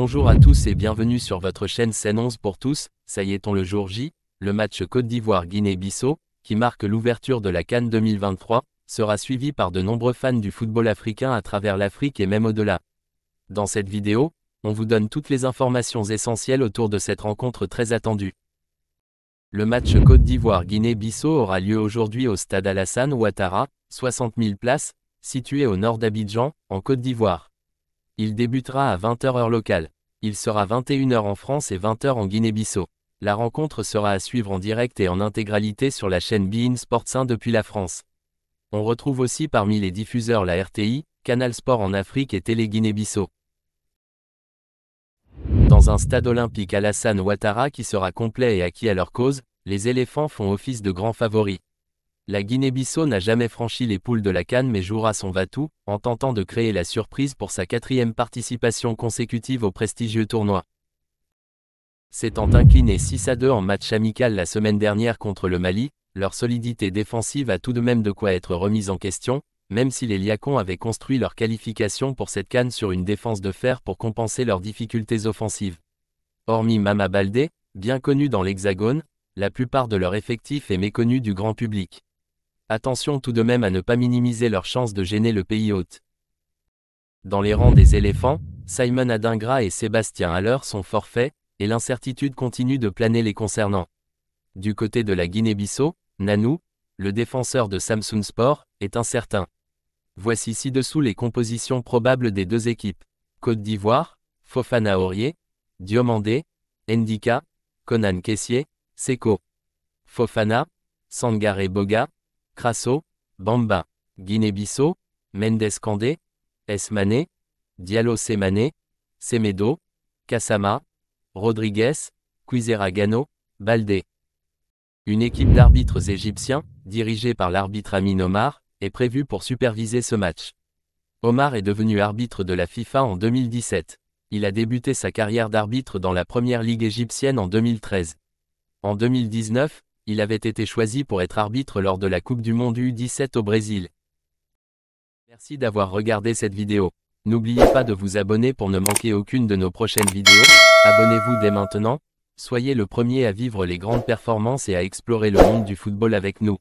Bonjour à tous et bienvenue sur votre chaîne Sen 11 pour tous. Ça y est, le jour J, le match Côte d'Ivoire-Guinée-Bissau, qui marque l'ouverture de la CAN 2023, sera suivi par de nombreux fans du football africain à travers l'Afrique et même au-delà. Dans cette vidéo, on vous donne toutes les informations essentielles autour de cette rencontre très attendue. Le match Côte d'Ivoire-Guinée-Bissau aura lieu aujourd'hui au stade Alassane Ouattara, 60 000 places, situé au nord d'Abidjan, en Côte d'Ivoire. Il débutera à 20 h heure locale. Il sera 21 h en France et 20 h en Guinée-Bissau. La rencontre sera à suivre en direct et en intégralité sur la chaîne beIN Sports 1 depuis la France. On retrouve aussi parmi les diffuseurs la RTI, Canal Sport en Afrique et Télé Guinée-Bissau. Dans un stade olympique Alassane Ouattara qui sera complet et acquis à leur cause, les éléphants font office de grands favoris. La Guinée-Bissau n'a jamais franchi les poules de la CAN mais jouera son va-tout, en tentant de créer la surprise pour sa 4e participation consécutive au prestigieux tournoi. S'étant incliné 6-2 en match amical la semaine dernière contre le Mali, leur solidité défensive a tout de même de quoi être remise en question, même si les Liacons avaient construit leur qualification pour cette CAN sur une défense de fer pour compenser leurs difficultés offensives. Hormis Mama Baldé, bien connu dans l'Hexagone, la plupart de leur effectif est méconnu du grand public. Attention tout de même à ne pas minimiser leurs chances de gêner le pays hôte. Dans les rangs des éléphants, Simon Adingra et Sébastien Haller sont forfaits, et l'incertitude continue de planer les concernant. Du côté de la Guinée-Bissau, Nanou, le défenseur de Samsung Sport, est incertain. Voici ci-dessous les compositions probables des deux équipes. Côte d'Ivoire, Fofana Aurier, Diomandé, Ndika, Konan Kessié, Seko. Fofana, Sangaré Boga, Crasso, Bamba. Guinée-Bissau, Mendes Kandé, Esmané, Diallo Sémané, Semedo, Kassama, Rodriguez, Kwizera Gano, Baldé. Une équipe d'arbitres égyptiens, dirigée par l'arbitre Amin Omar, est prévue pour superviser ce match. Omar est devenu arbitre de la FIFA en 2017. Il a débuté sa carrière d'arbitre dans la première ligue égyptienne en 2013. En 2019, il avait été choisi pour être arbitre lors de la Coupe du Monde U17 au Brésil. Merci d'avoir regardé cette vidéo. N'oubliez pas de vous abonner pour ne manquer aucune de nos prochaines vidéos. Abonnez-vous dès maintenant. Soyez le premier à vivre les grandes performances et à explorer le monde du football avec nous.